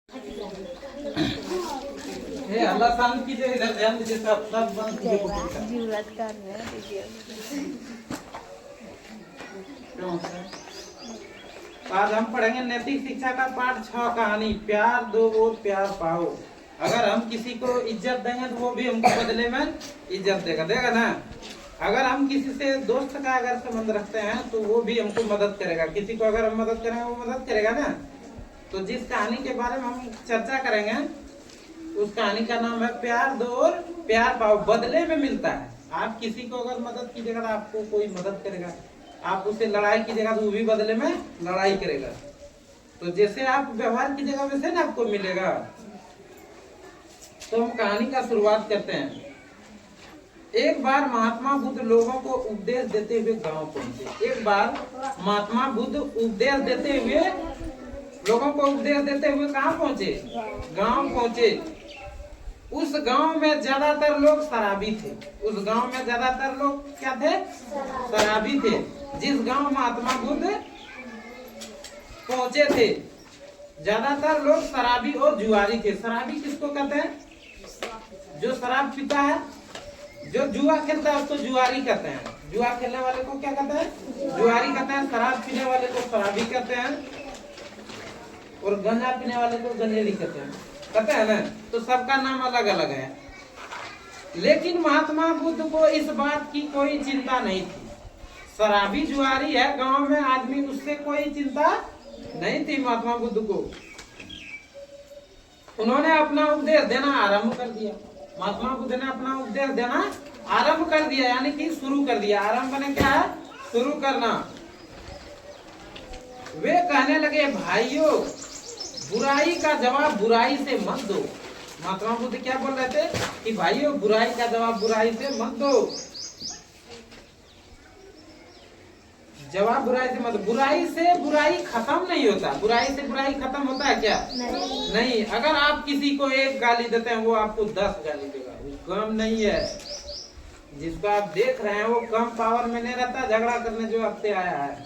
हे अल्लाह शांत कीजिए, इधर ध्यान दीजिए, सब बंद कीजिए। आज हम पढ़ेंगे नैतिक शिक्षा का पाठ 6 कहानी प्यार दो और प्यार पाओ। अगर हम किसी को इज्जत देंगे तो वो भी हमको बदले में इज्जत देगा ना। अगर हम किसी से दोस्त का अगर संबंध रखते हैं तो वो भी हमको मदद करेगा। किसी को अगर हम मदद करेंगे वो मदद करेगा ना। तो जिस कहानी के बारे में हम चर्चा करेंगे उस कहानी का नाम है प्यार दो और प्यार पाओ। बदले में मिलता है। आप किसी को अगर मदद कीजिएगा तो आपको कोई मदद करेगा। आप उससे लड़ाई कीजिएगा तो वो भी बदले में लड़ाई करेगा। तो जैसे आप व्यवहार कीजिएगा वैसे ना आपको मिलेगा। तो हम कहानी का शुरुआत करते हैं। एक बार महात्मा बुद्ध लोगों को उपदेश देते हुए गांव पहुंचे। एक बार महात्मा बुद्ध उपदेश देते हुए लोगों को उपदेश देते हुए कहाँ पहुंचे? गांव पहुंचे। उस गांव में ज्यादातर लोग शराबी थे। उस गांव में ज्यादातर लोग क्या थे? शराबी थे। जिस गांव महात्मा बुद्ध पहुंचे थे ज्यादातर लोग शराबी और जुआरी थे। शराबी किसको कहते हैं? जो शराब पीता है। जो जुआ खेलता है उसको जुआरी कहते हैं। जुआ खेलने वाले को क्या कहते हैं? जुआरी कहते हैं। शराब पीने वाले को शराबी कहते हैं और गंजा पीने वाले को गंजेड़ी कहते हैं ना। तो सबका नाम अलग अलग है। लेकिन महात्मा बुद्ध को इस बात की कोई चिंता नहीं थी। शराबी जुआरी है गांव में आदमी, उससे कोई चिंता नहीं थी महात्मा बुद्ध को। उन्होंने अपना उपदेश देना आरंभ कर दिया। महात्मा बुद्ध ने अपना उपदेश देना आरंभ कर दिया, यानी कि शुरू कर दिया। आरंभ ने क्या है? शुरू करना। वे कहने लगे, भाइयों बुराई का जवाब बुराई से मत दो। महात्मा बुद्ध क्या बोल रहे थे कि भाइयों बुराई का जवाब बुराई से मत दो। जवाब बुराई से मत। बुराई से बुराई खत्म नहीं होता। बुराई से बुराई खत्म होता है क्या? नहीं। अगर आप किसी को एक गाली देते हैं वो आपको 10 गाली देगा। वो कम नहीं है। जिसको आप देख रहे हैं वो कम पावर में नहीं रहता। झगड़ा करने जो हफ्ते आया है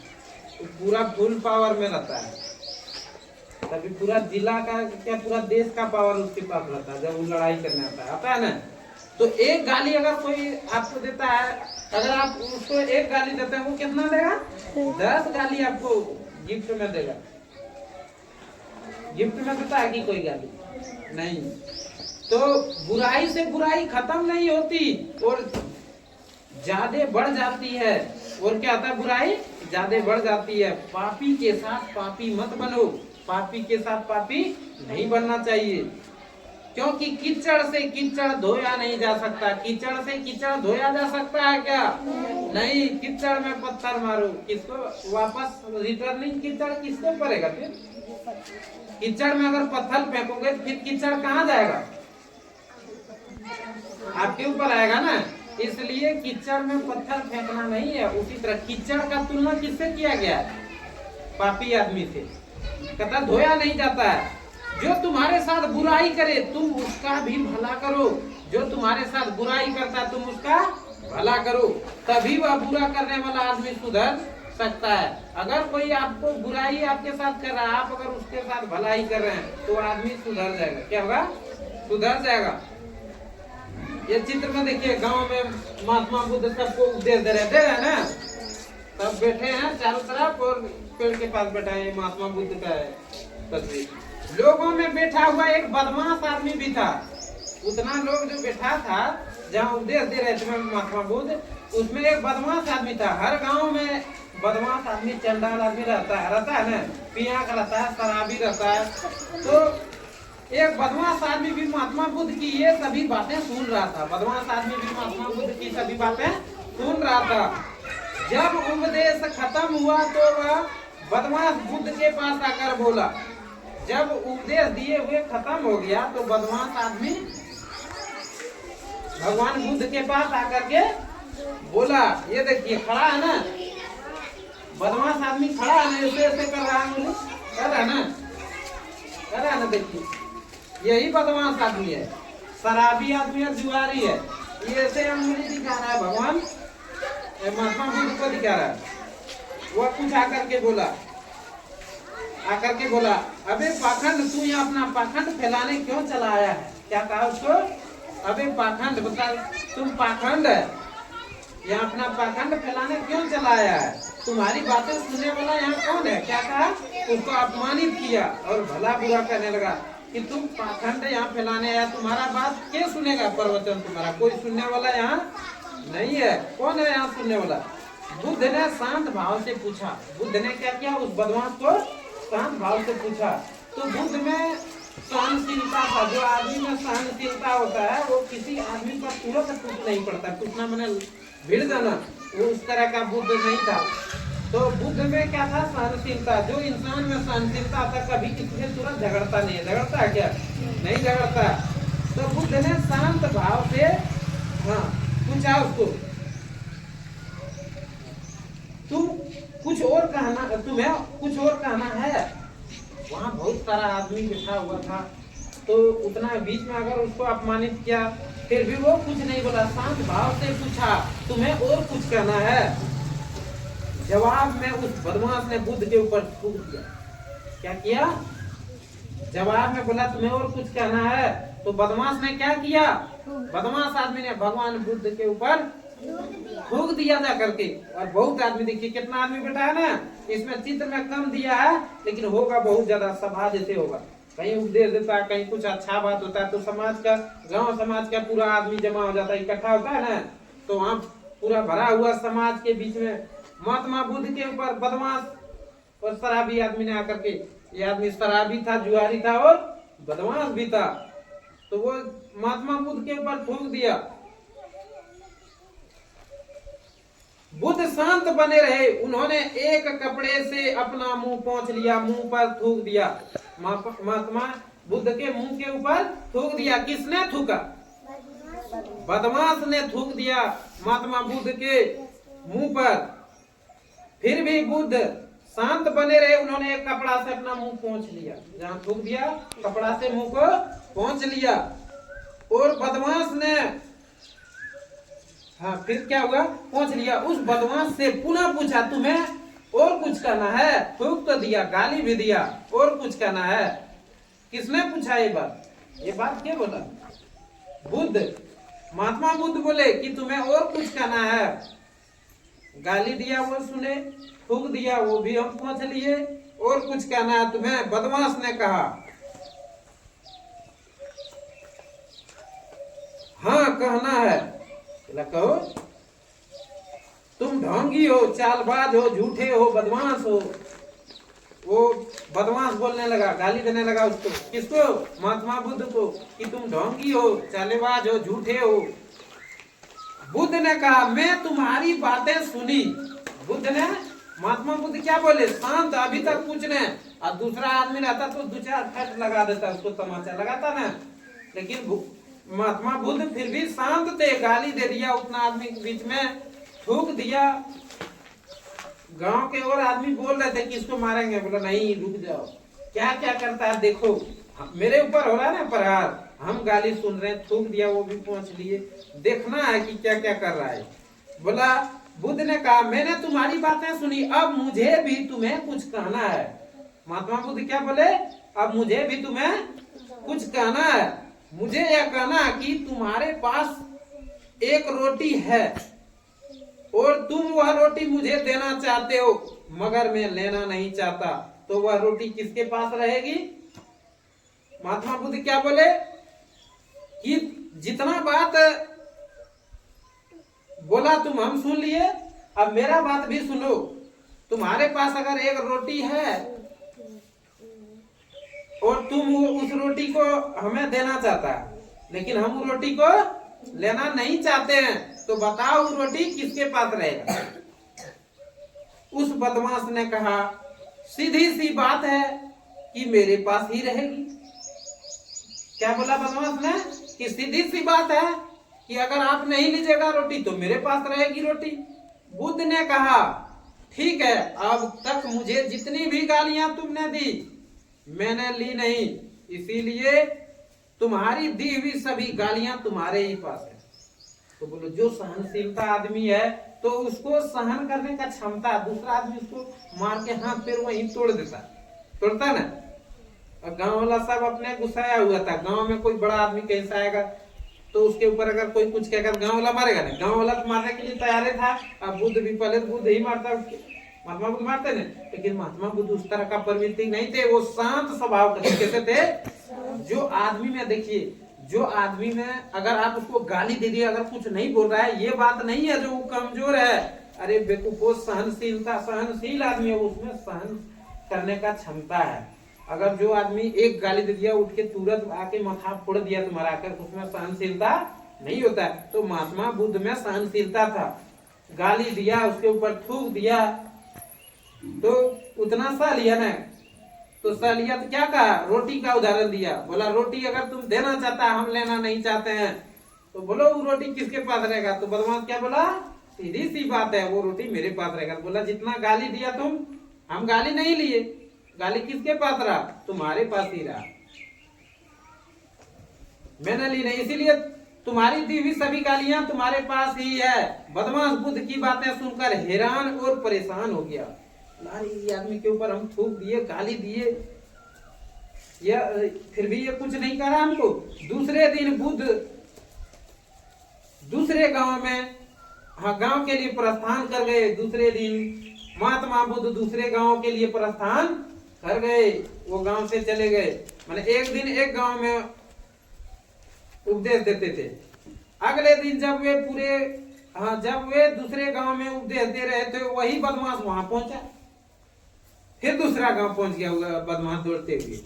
वो पूरा फुल पावर में रहता है। तभी पूरा जिला का क्या पूरा देश का पावर उसके पास रहता है जब वो लड़ाई करने आता है ना। तो एक गाली अगर कोई आपको देता है, अगर आप उसको एक गाली देते हैं वो कितना देगा? 10 गाली आपको गिफ्ट में देगा। गिफ्ट में देता है कि कोई गाली नहीं। तो बुराई से बुराई खत्म नहीं होती और ज्यादा बढ़ जाती है। और क्या होता है? बुराई ज्यादा बढ़ जाती है। पापी के साथ पापी मत बनो। पापी के साथ पापी नहीं बनना चाहिए, क्योंकि कीचड़ से कीचड़ धोया नहीं जा सकता। कीचड़ से कीचड़ धोया जा सकता है क्या? नहीं। कीचड़ में पत्थर मारो, किसको वापस रिटर्निंग कीचड़ किसको पड़ेगा? फिर कीचड़ में अगर पत्थर फेंकोगे फिर कीचड़ कहाँ जाएगा? आपके ऊपर आएगा ना। इसलिए कीचड़ में पत्थर फेंकना नहीं है। उसी तरह कीचड़ का तुलना किससे किया गया है? पापी आदमी से। कहता धोया नहीं जाता है। जो तुम्हारे साथ बुराई करे तुम उसका भी भला करो। जो तुम्हारे साथ बुराई करता तुम उसका भला करो, तभी वह बुरा करने वाला आदमी सुधर सकता है। अगर कोई आपको बुराई आपके साथ कर रहा है, आप अगर उसके साथ भलाई कर रहे हैं तो आदमी सुधर जाएगा। क्या होगा? सुधर जाएगा। ये चित्र में देखिए, गांव में महात्मा बुद्ध सबको उपदेश दे रहे हैं ना। सब बैठे हैं चारों तरफ और पेड़ के पास बैठा है। महात्मा बुद्ध का तस्वीर। लोगों में बैठा हुआ एक बदमाश आदमी भी था। उतना लोग जो बैठा था जहाँ उपदेश दे रहे थे महात्मा बुद्ध, उसमें एक बदमाश आदमी था। हर गांव में बदमाश आदमी, चंडाल आदमी रहता है ना। पिया का रहता है, शराबी रहता है। तो एक बदमाश आदमी भी महात्मा बुद्ध की ये सभी बातें सुन रहा था। बदमाश आदमी भी महात्मा बुद्ध की सभी बातें सुन रहा था। जब उपदेश खत्म हुआ तो वह बदमाश बुद्ध के पास आकर बोला। जब उपदेश दिए हुए खत्म हो गया तो बदमाश आदमी भगवान बुद्ध के पास आकर के बोला। ये देखिए खड़ा है ना, बदमाश आदमी खड़ा है ना, ऐसे कर रहा है, कर रहा है ना, कर रहा है ना। देखिए यही बदमाश आदमी है। शराबी आदमी है, जुआरी है। ये ऐसे अंगुली दिखा रहा है भगवान महात्मा बुद्ध को दिखा रहा है। वह कुछ आकर के बोला आकर के बोला, अबे पाखंड, तू यहाँ अपना पाखंड फैलाने क्यों चला आया है? क्या कहा उसको? अबे पाखंड, बता, तुम पाखंड है, यहाँ अपना पाखंड फैलाने क्यों चला आया है? तुम्हारी बातें सुनने वाला यहाँ कौन है? क्या कहा? उसको अपमानित किया और भला बुरा कहने लगा कि तुम पाखंड यहाँ फैलाने आया, तुम्हारा बात क्या सुनेगा? प्रवचन तुम्हारा कोई सुनने वाला यहाँ नहीं है। कौन है यहाँ सुनने वाला? बुद्ध ने शांत भाव से पूछा। बुद्ध ने क्या किया? उस बदमाश को शांत भाव से पूछा। तो बुद्ध में सहनशीलता था। जो आदमी में सहनशीलता होता है वो किसी आदमी पर तुरंत टूट नहीं पड़ता। टूटना मैंने भिड़ जाना, वो उस तरह का बुद्ध नहीं था। तो बुद्ध में क्या था? सहनशीलता। जो इंसान में सहनशीलता था कभी किसी से तुरंत झगड़ता नहीं है। झगड़ता है क्या? नहीं झगड़ता। तो बुद्ध ने शांत भाव से पूछा उसको, तुम कुछ और कहना, तुम्हें कुछ और कहना है? वहाँ बहुत सारा आदमी बैठा हुआ था, तो उतना बीच में अगर उसको अपमानित किया, फिर भी वो कुछ नहीं बोला। शांत भाव से पूछा, तुम्हें और कुछ कहना है? जवाब में उस बदमाश ने बुद्ध के ऊपर थूक दिया। क्या किया? जवाब में बोला, तुम्हें और कुछ कहना है? तो बदमाश ने क्या किया? बदमाश आदमी ने भगवान बुद्ध के ऊपर थूक दिया जा करके। और बहुत आदमी, देखिए कितना आदमी बैठा है ना, इसमें चित्र में कम दिया है, लेकिन होगा बहुत ज्यादा, सभा जैसे होगा। कहीं उपदेश देता है, कहीं कुछ अच्छा बात होता है, तो समाज का, गांव समाज का पूरा आदमी जमा हो जाता है, इकट्ठा होता है ना, तो वहाँ पूरा भरा हुआ समाज के बीच में महात्मा बुद्ध के ऊपर बदमाश और शराबी आदमी ने आकर के, ये आदमी शराबी था, जुआरी था और बदमाश भी था, तो वो महात्मा बुद्ध के ऊपर थूक दिया। बुद्ध शांत बने रहे। उन्होंने एक कपड़े से अपना मुंह पोंछ लिया, मुंह पर थूक दिया। महात्मा बुद्ध के मुंह के ऊपर थूक दिया। किसने थूका? बदमाश ने थूक दिया महात्मा बुद्ध के मुंह पर। फिर भी बुद्ध शांत बने रहे। उन्होंने एक कपड़ा से अपना मुंह पोंछ लिया, जहाँ थूक दिया कपड़ा से मुंह को पोंछ लिया। और बदमाश ने, फिर क्या हुआ? पोंछ लिया। उस बदमाश से पुनः पूछा, तुम्हें और कुछ कहना है? थूक तो दिया, गाली भी दिया, और कुछ कहना है? किसने पूछा ये बात? ये बात क्या बोला? बुद्ध। महात्मा बुद्ध बोले कि तुम्हें और कुछ कहना है? गाली दिया वो सुने, थूक दिया वो भी हम पोंछ लिए, और कुछ कहना है तुम्हें? बदमाश ने कहा, हाँ कहना है। कहो, तुम ढोंगी हो, चालबाज हो, झूठे हो, बदमाश हो। वो बदमाश बोलने लगा, गाली देने लगा उसको। किसको? महात्मा बुद्ध को, कि तुम ढोंगी हो, चालबाज हो, झूठे हो। बुद्ध ने कहा, मैं तुम्हारी बातें सुनी। बुद्ध ने, महात्मा बुद्ध क्या बोले? शांत, अभी तक कुछ नहीं। और दूसरा आदमी रहता तो दो चार फट लगा देता, उसको तमाचा लगाता ना, लेकिन महात्मा बुद्ध फिर भी शांत थे। गाली दे दिया, उतना आदमी के बीच में थूक दिया। गांव के और आदमी बोल रहे थे कि इसको मारेंगे, बोला नहीं रुक जाओ, क्या क्या करता है देखो, मेरे ऊपर हो रहा है ना प्रहार, हम गाली सुन रहे हैं, थूक दिया वो भी पहुंच लिए, देखना है कि क्या क्या कर रहा है। बोला, बुद्ध ने कहा, मैंने तुम्हारी बातें सुनी, अब मुझे भी तुम्हें कुछ कहना है। महात्मा बुद्ध क्या बोले? अब मुझे भी तुम्हें कुछ कहना है। मुझे यह कहना कि तुम्हारे पास एक रोटी है और तुम वह रोटी मुझे देना चाहते हो, मगर मैं लेना नहीं चाहता, तो वह रोटी किसके पास रहेगी? महात्मा बुद्ध क्या बोले कि जितना बात बोला तुम हम सुन लिए, अब मेरा बात भी सुनो। तुम्हारे पास अगर एक रोटी है और तुम उस रोटी को हमें देना चाहता है, लेकिन हम उस रोटी को लेना नहीं चाहते हैं, तो बताओ वो रोटी किसके पास रहेगा? उस बदमाश ने कहा, सीधी सी बात है कि मेरे पास ही रहेगी। क्या बोला बदमाश ने? कि सीधी सी बात है कि अगर आप नहीं लीजिएगा रोटी तो मेरे पास रहेगी रोटी। बुद्ध ने कहा, ठीक है, अब तक मुझे जितनी भी गालियां तुमने दी मैंने ली नहीं, इसीलिए तुम्हारी दी हुई सभी गालियां तुम्हारे ही पास है। तो बोलो, जो सहनशीलता आदमी है तो उसको सहन करने का क्षमता, दूसरा आदमी उसको मार के हाथ पैर वहीं तोड़ देता, तोड़ता ना। और गांव वाला सब अपने गुस्साया हुआ था, गांव में कोई बड़ा आदमी कैसा आएगा तो उसके ऊपर अगर कोई कुछ कहेगा गांव वाला मारेगा ना, गांव वाला तो मारने के लिए तैयार था। अब बुद्ध भी पहले बुद्ध ही मारता, महात्मा बुद्ध मारते ना, लेकिन महात्मा बुद्ध उस तरह का प्रवृत्ति नहीं थे, वो शांत स्वभाव के कैसे थे। जो आदमी में देखिए, जो आदमी में अगर आप उसको गाली दे दिए, अगर कुछ नहीं बोल रहा है, ये बात नहीं है जो वो कमजोर है। अरे बेवकूफो, सहनशीलता, सहनशील आदमी है, उसमें सहन करने का क्षमता है। अगर जो आदमी एक गाली दे दिया, उठ के तुरंत आके माथा फोड़ दिया तुम्हारा आकर, उसमें सहनशीलता नहीं होता है। तो महात्मा बुद्ध में सहनशीलता था। गाली दिया, उसके ऊपर थूक दिया तो उतना सह लिया ना, तो सह लिया तो क्या कहा, रोटी का उदाहरण दिया, बोला रोटी अगर तुम देना चाहता है, हम लेना नहीं चाहते हैं, तो बोलो वो रोटी किसके पास रहेगा। तो बदमाश क्या बोला, सीधी सी बात है, वो रोटी मेरे पास रहेगा। बोला जितना गाली दिया तुम, हम गाली नहीं लिए, गाली किसके पास रहा, तुम्हारे पास ही रहा, मैंने ली नहीं, इसीलिए तुम्हारी दी हुई सभी गालियां तुम्हारे पास ही है। बदमाश बुद्ध की बातें सुनकर हैरान और परेशान हो गया। ये आदमी के ऊपर हम थूक दिए, गाली दिए, या फिर भी ये कुछ नहीं करा हमको। दूसरे दिन बुद्ध दूसरे गांव में, हाँ, गांव के लिए प्रस्थान कर गए। दूसरे दिन महात्मा बुद्ध दूसरे गांव के लिए प्रस्थान कर गए, वो गांव से चले गए। माने एक दिन एक गांव में उपदेश देते थे, अगले दिन जब वे दूसरे गांव में उपदेश दे रहे थे, वही बदमाश वहां पहुंचा, फिर दूसरा गांव पहुंच गया बदमाश दौड़ते हुए।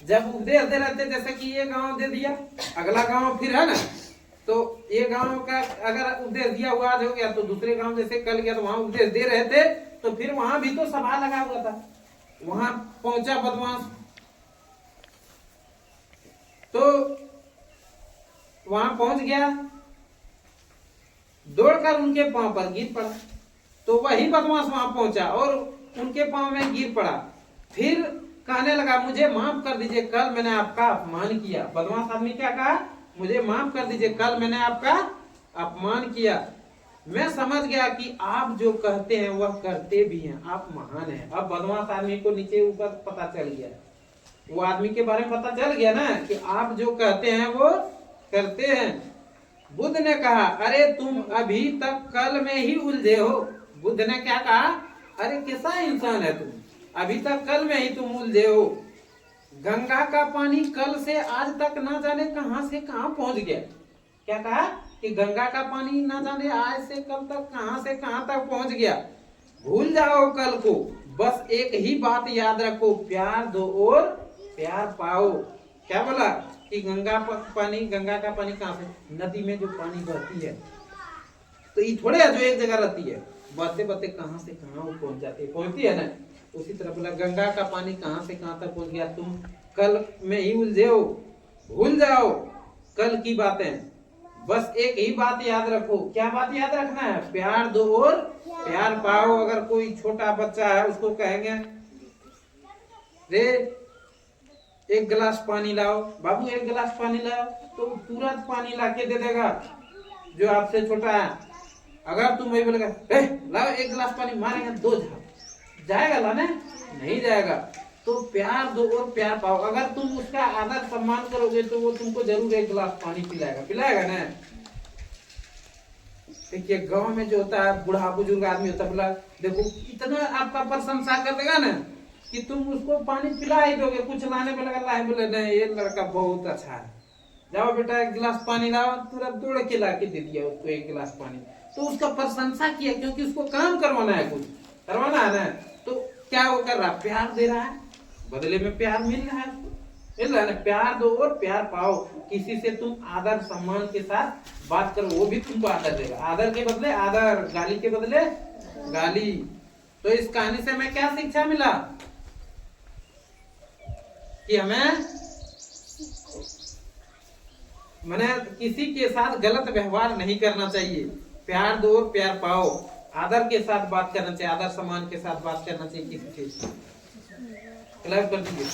जब उपदेश दे रहे थे, जैसे कि ये गांव दे दिया, अगला गांव फिर है ना, तो ये गांव का अगर उपदेश दिया हुआ आज हो गया, तो दूसरे गांव जैसे कल गया तो वहां उपदेश दे रहे थे, तो फिर वहां भी तो सभा लगा हुआ था, वहां पहुंचा बदमाश, तो वहां पहुंच गया, दौड़कर उनके पांव पर गिर पड़ा। तो वही बदमाश वहां पहुंचा और उनके पांव में गिर पड़ा, फिर कहने लगा मुझे माफ कर दीजिए, कल मैंने आपका अपमान किया। बदमाश आदमी क्या कहा, मुझे माफ कर दीजिए, कल मैंने आपका अपमान किया। मैं समझ गया कि आप जो कहते हैं वह करते भी हैं, आप महान हैं। अब बदमाश आदमी को नीचे ऊपर पता चल गया, वो आदमी के बारे में पता चल गया ना कि आप जो कहते हैं वो करते हैं। बुद्ध ने कहा, अरे तुम अभी तक कल में ही उलझे हो। बुद्ध ने क्या कहा, अरे कैसा इंसान है तुम, अभी तक कल में ही तुम उलझे हो। गंगा का पानी कल से आज तक ना जाने कहां से कहां पहुंच गया। क्या कहा कि गंगा का पानी ना जाने आज से कल तक कहां से कहां तक पहुंच गया। भूल जाओ कल को, बस एक ही बात याद रखो, प्यार दो और प्यार पाओ। क्या बोला कि गंगा का पानी कहां से, नदी में जो पानी बहती है, तो ये थोड़े है जो एक जगह रहती है, बहते बहते कहां से कहां वो पहुंचती है ना। उसी तरह बोला गंगा का पानी कहां से कहां तक पहुंच गया, तुम कल में ही उलझे हो, भूल जाओ कल की बातें, बस एक ही बात याद रखो। क्या बात याद रखना है, प्यार दो और प्यार पाओ। अगर कोई छोटा बच्चा है, उसको कहेंगे रे एक गिलास पानी लाओ, बाबू एक गिलास पानी लाओ, तो तुरंत पानी लाके दे देगा जो आपसे छोटा है। अगर तुम वही बोलेगा लाओ एक गिलास पानी, मारेंगे दो झाग, जाएगा लाने, नहीं जाएगा। तो प्यार दो और प्यार पाओ। अगर तुम उसका आदर सम्मान करोगे तो वो तुमको जरूर एक गिलास पानी पिलाएगा ना। देखिए गांव में जो होता है, बूढ़ा बुजुर्ग आदमी होता है, बोला देखो इतना आपका प्रशंसा कर देगा ना कि तुम उसको पानी पिला ही दोगे। कुछ लाने में लगा, बोले नहीं ये लड़का बहुत अच्छा है, जाओ बेटा एक गिलास पानी लाओ, तुरंत दौड़ के ला के दे दिया उसको एक गिलास पानी। तो उसका प्रशंसा किया, क्योंकि उसको काम करवाना है, कुछ करवाना है ना। तो क्या वो कर रहा, प्यार दे रहा है, बदले में प्यार मिल रहा है, मिल रहा है ना। प्यार दो और प्यार पाओ। किसी से तुम आदर सम्मान के साथ बात करो, वो भी तुमको आदर देगा। आदर के बदले आदर, गाली के बदले गाली। तो इस कहानी से हमें क्या शिक्षा मिला कि हमें मैंने किसी के साथ गलत व्यवहार नहीं करना चाहिए। प्यार दो और प्यार पाओ, आदर के साथ बात करना चाहिए, आदर सम्मान के साथ बात करना चाहिए किसी चीज। क्लियर कर दीजिए।